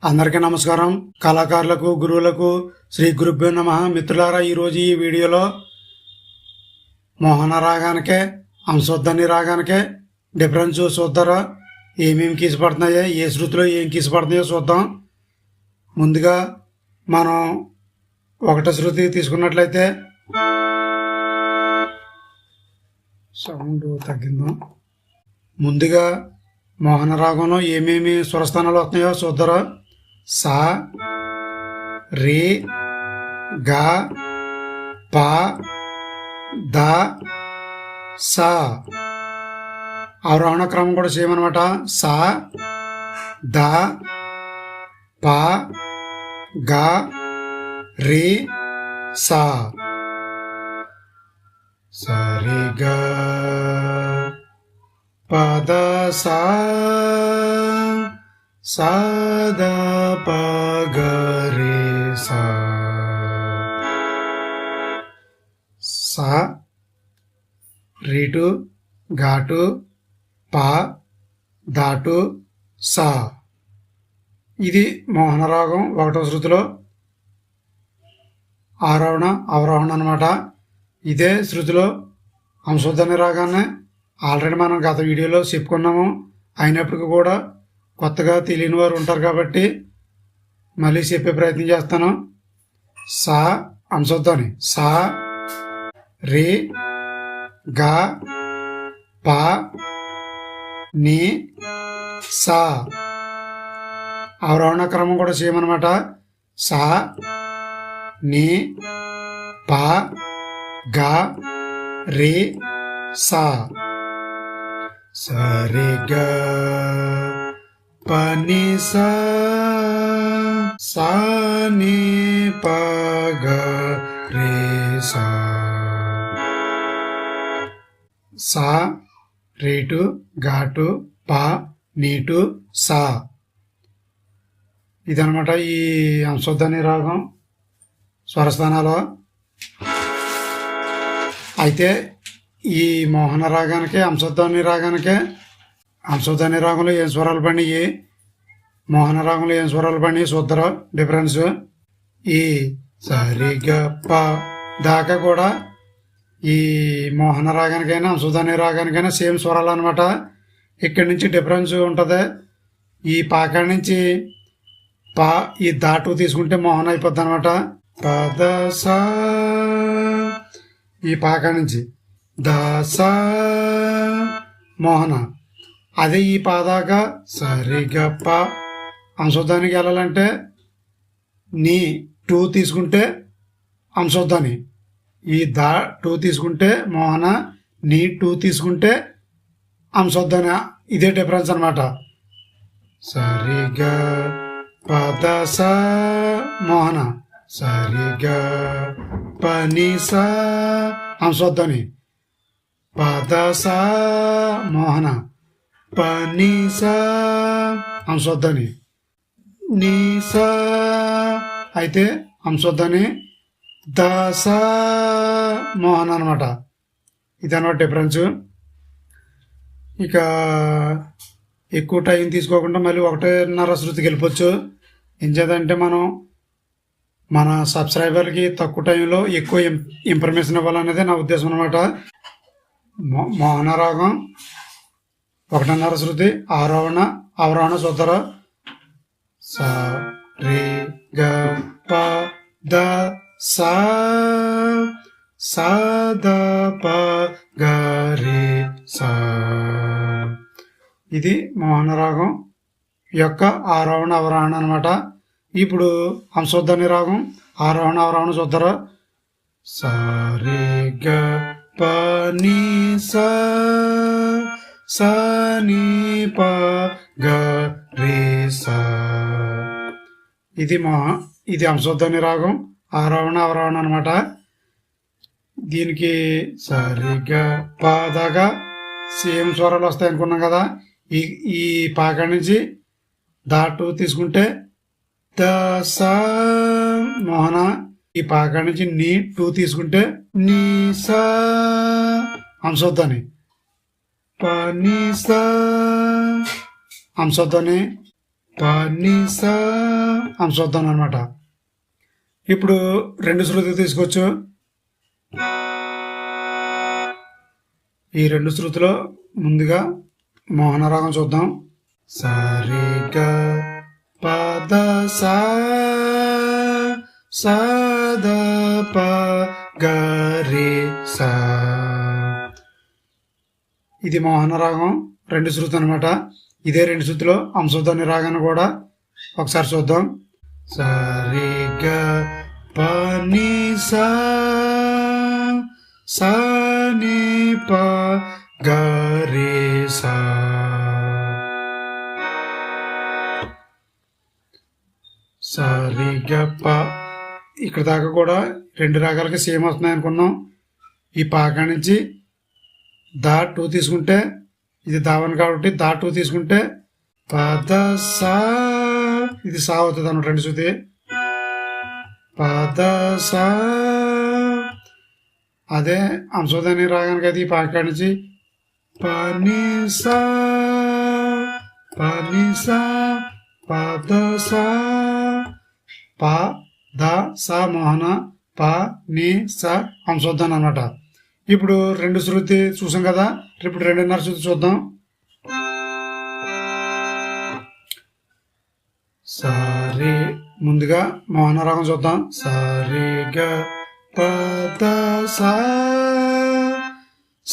అందరికీ నమస్కారం. కళాకారులకు, గురువులకు శ్రీ గురుభ్యో నమః. మిత్రులారా, ఈరోజు ఈ వీడియోలో మోహన రాగానికే అంశోద్ధని రాగానికే డిఫరెన్స్ చూద్దారా. ఏమేమి కీసు పడుతున్నాయో, ఏ శృతిలో ఏం కీసు పడుతున్నాయో చూద్దాం. ముందుగా మనం ఒకటో శృతి తీసుకున్నట్లయితే సౌండ్ తగ్గిందాం. ముందుగా మోహన రాగంలో ఏమేమి స్వరస్థానాలు వస్తున్నాయో చూద్దారా. సా, రే, గా, పా, దా, సా. ఆరోహణ క్రమం కూడా సేమ్ అనమాట. సా, దా, పా, గా, రే, సా. సరిగా పద సా, సాద పగరే సా. సా, రీటు, ఘాటు, పా, దాటు, సా. ఇది మోహన రాగం ఒకటో శృతిలో ఆరోహణ అవరోహణ అనమాట. ఇదే శృతిలో అంశోద్ధని రాగాన్ని ఆల్రెడీ మనం గత వీడియోలో చెప్పుకున్నాము. అయినప్పటికీ కూడా కొత్తగా తెలియని వారు ఉంటారు కాబట్టి మళ్ళీ చెప్పే ప్రయత్నం చేస్తాను. సా అంశోద్ధని. సా, రే, గా, పా, నీ, సా. అవరోహణ క్రమం కూడా సేమ్ అనమాట. సా, నీ, పా, గా, రే, సా. సరిగా పని సా, సాని పగ రే సా. సా, రేటు, ఘాటు, పా, నీటు, సా. ఇదనమాట ఈ అంశోద్ధని రాగం స్వరస్థానాలు. అయితే ఈ మోహన రాగానికి అంశోద్ధని రాగానికి అంశోద్ధని రాగంలో ఏం స్వరాలు పడినాయి, మోహన రాగంలో ఏం స్వరాలు పడినాయి చూద్దరు డిఫరెన్స్. ఈ సరిగప్ప దాకా కూడా ఈ మోహన రాగానికైనా అంశోద్ధని రాగానికైనా సేమ్ స్వరాలు అనమాట. ఇక్కడి నుంచి డిఫరెన్స్ ఉంటుంది. ఈ పాకాడి నుంచి పా, ఈ దాటు తీసుకుంటే మోహన అయిపోద్ది అనమాట. పద సా, ఈ పాకాడి నుంచి దస మోహన. అదే ఈ పాదాక సరిగప్ప అంశోద్ధానికి వెళ్ళాలంటే నీ టూ తీసుకుంటే అంశోద్ధాని, ఈ దా టూ తీసుకుంటే మోహన, నీ టూ తీసుకుంటే అంశోద్ధాని. ఇదే డిఫరెన్స్ అనమాట. సరిగా పద స మోహన, సరిగా పని స అంశోద్ధాని, పద స మోహన, పని స అంశోద్ధని, నీ స అయితే అంశోద్ధని, దస మోహన అనమాట. ఇదనమాట డిఫరెన్స్. ఇక ఎక్కువ టైం తీసుకోకుండా మళ్ళీ 1.5 శృతికి వెళ్ళిపోవచ్చు. ఏం చేద్దంటే మనం మన సబ్స్క్రైబర్కి తక్కువ టైంలో ఎక్కువ ఇన్ఫర్మేషన్ ఇవ్వాలనేది నా ఉద్దేశం అనమాట. మోహన రాగం 1.5 శృతి ఆరోహణ అవరోహణ చూద్దరు. సా, రే, గ, ప, ద, సా, సా, ద, ప, గ, రే, సా. ఇది మోహన రాగం యొక్క ఆరోహణ అవరోహణ అనమాట. ఇప్పుడు అంశోద్ధని రాగం ఆరోహణ అవరోహణ చూద్దరు. సా, రే, గ, ప, నీ, సా, సా, నీ, ప, గ, రే, సా. ఇది అంశోద్ధని రాగం ఆరోహణ అవరోహణ అనమాట. దీనికి సరిగా పాదాగా సేమ్ స్వరాలు వస్తాయి అనుకున్నాం కదా. ఈ పాక నుంచి దాటు తీసుకుంటే దస మోహన, ఈ పాక నుంచి నీ టూ తీసుకుంటే నీ సా అంశోద్ధని, పని సా అంశోద్ధని, పని సా అంశోద్ధానం అనమాట. ఇప్పుడు రెండు శృతులు తీసుకోవచ్చు. ఈ రెండు శృతిలో ముందుగా మోహన రాగం చూద్దాం. సరిగ పద సద ప గరి సా. ఇది మోహన రాగం రెండు శృతి అనమాట. ఇదే రెండు శృతిలో అంశోద్ధాని రాగాన్ని కూడా ఒకసారి చూద్దాం. సరిగ పని సని ప గరి సా. సరిగప్ప. ఇక్కడ దాకా కూడా రెండు రాగాలకి సేమ్ వస్తున్నాయి అనుకున్నాం. ఈ పాక నుంచి దా 2 తీసుకుంటే ఇది దావన్ కాబట్టి దా 2 తీసుకుంటే పద సా, ఇది సా అవుతుంది అన్నమాట రెండు శృతి. పద సా. అదే అంశోధాని రాగానికి అయితే ఈ పాక నుంచి పని సా పద సా ప ద స మోహన ప ని స అంశోద్ధానం అన్నమాట. ఇప్పుడు రెండు శృతి చూసాం కదా. ఇప్పుడు రెండున్నర శృతి చూద్దాం. సరే ముందుగా మోహన రాగం చూద్దాం. సరే గ పద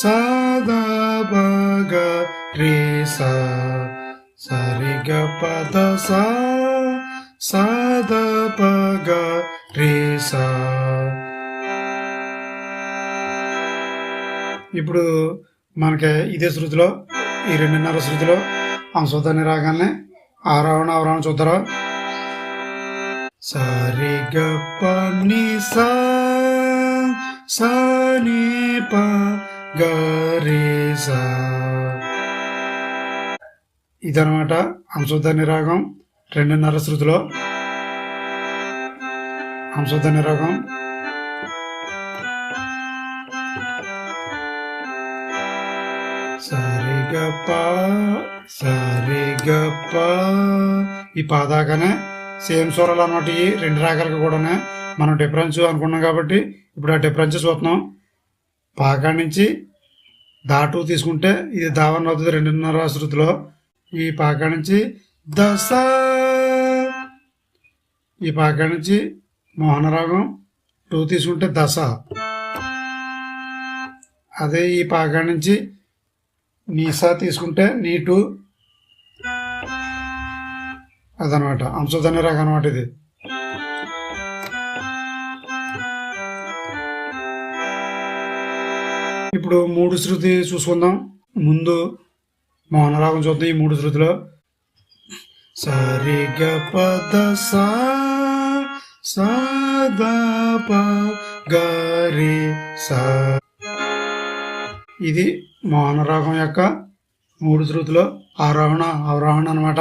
సద ప గ రే సా. సరే గ పద సద ప గ రే సా. ఇప్పుడు మనకి ఇదే శృతిలో ఈ రెండున్నర శృతిలో అంశోద్ధాని రాగాన్ని ఆరోహణ అవరోహణ చూద్దరు. సరి గ ప ని సా ని ప గ రే సా. ఇదనమాట అంశోద్ధాని రాగం రెండున్నర శృతిలో. అంశోద్ధాని రాగం సరిగప్ప. ఈ పాదాకనే సేమ్ స్వరాలు అన్నమాట. ఈ రెండు రాగాలకు కూడా మనం డిఫరెన్స్ అనుకున్నాం కాబట్టి ఇప్పుడు ఆ డిఫరెన్స్ చూస్తున్నాం. పాకా నుంచి దా 2 తీసుకుంటే ఇది దావన్ అవుతుంది రెండున్నర శృతిలో. ఈ పాకా నుంచి దశ. ఈ పాకా నుంచి మోహన రాగం 2 తీసుకుంటే దశ. అదే ఈ పాకా నుంచి నీసా తీసుకుంటే నీటు. అదనమాట అంశోద్ధాని రాగం అనమాట ఇది. ఇప్పుడు మూడు శృతి చూసుకుందాం. ముందు మోహన రాగం చూద్దాం. ఈ మూడు శృతిలో సరి గ పద సద ప గ రే సా. ఇది మోహన రాగం యొక్క మూడు శృతిలో ఆరోహణ అవరోహణ అనమాట.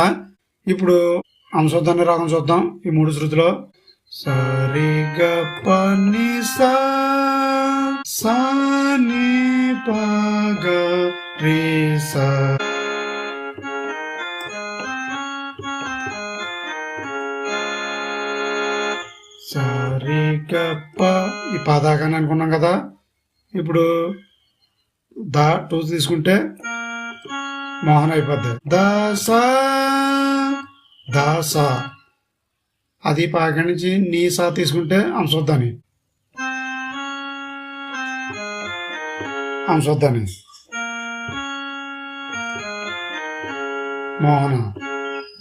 ఇప్పుడు అంశోద్ధాని రాగం చూద్దాం. ఈ మూడు శృతిలో సరి గ ప ని సా ని ప గ రే సా. సరి గ ప. ఈ పాదాకాన్ని అనుకున్నాం కదా. ఇప్పుడు దా 2 తీసుకుంటే మోహన అయిపోద్ది. దాస. అది పాక నుంచి నీ సా తీసుకుంటే అంశోద్ధాని.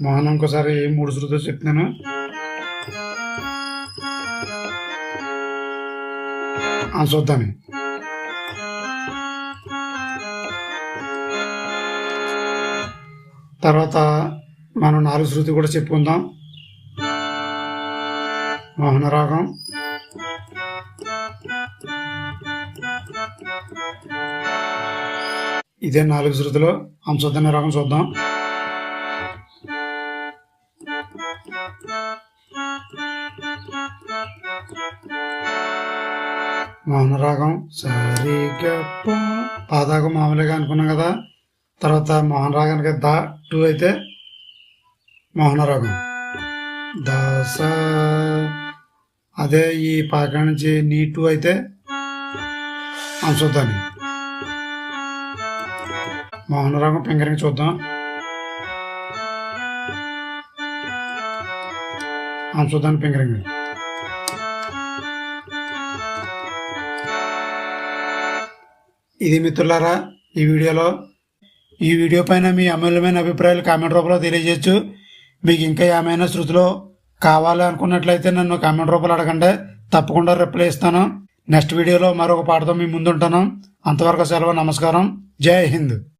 మోహన ఇంకోసారి మూడు శృతులు చెప్తున్నాను. అంశోద్ధాని. తర్వాత మనం 4 శృతి కూడా చెప్పుకుందాం. మోహన రాగం ఇదే 4 శృతిలో అంశోద్ధాని రాగం చూద్దాం. మోహన రాగం సరి గ ప. పాదాగం మామూలుగా అనుకున్నాం కదా. తర్వాత మోహన రాగానికి దా 2 అయితే మోహన రాగం. దస. అదే ఈ పాక నుంచి నీటు అయితే అంశుద్ధాన్ని. మోహన రాగం ఫింగరింగ్ చూద్దాం. అంశుద్ధాన్ని ఫింగరింగ్. ఇది మిత్రులారా ఈ వీడియో పైన మీ అమూల్యమైన అభిప్రాయాలు కామెంట్ రూపంలో తెలియజేయచ్చు. మీకు ఇంకా ఏమైనా శృతిలో కావాలి అనుకున్నట్లయితే నన్ను కామెంట్ రూపంలో అడగండి, తప్పకుండా రిప్లై ఇస్తాను. నెక్స్ట్ వీడియోలో మరొక పాటతో మీ ముందుంటాను. అంతవరకు సెలవు. నమస్కారం. జై హింద్.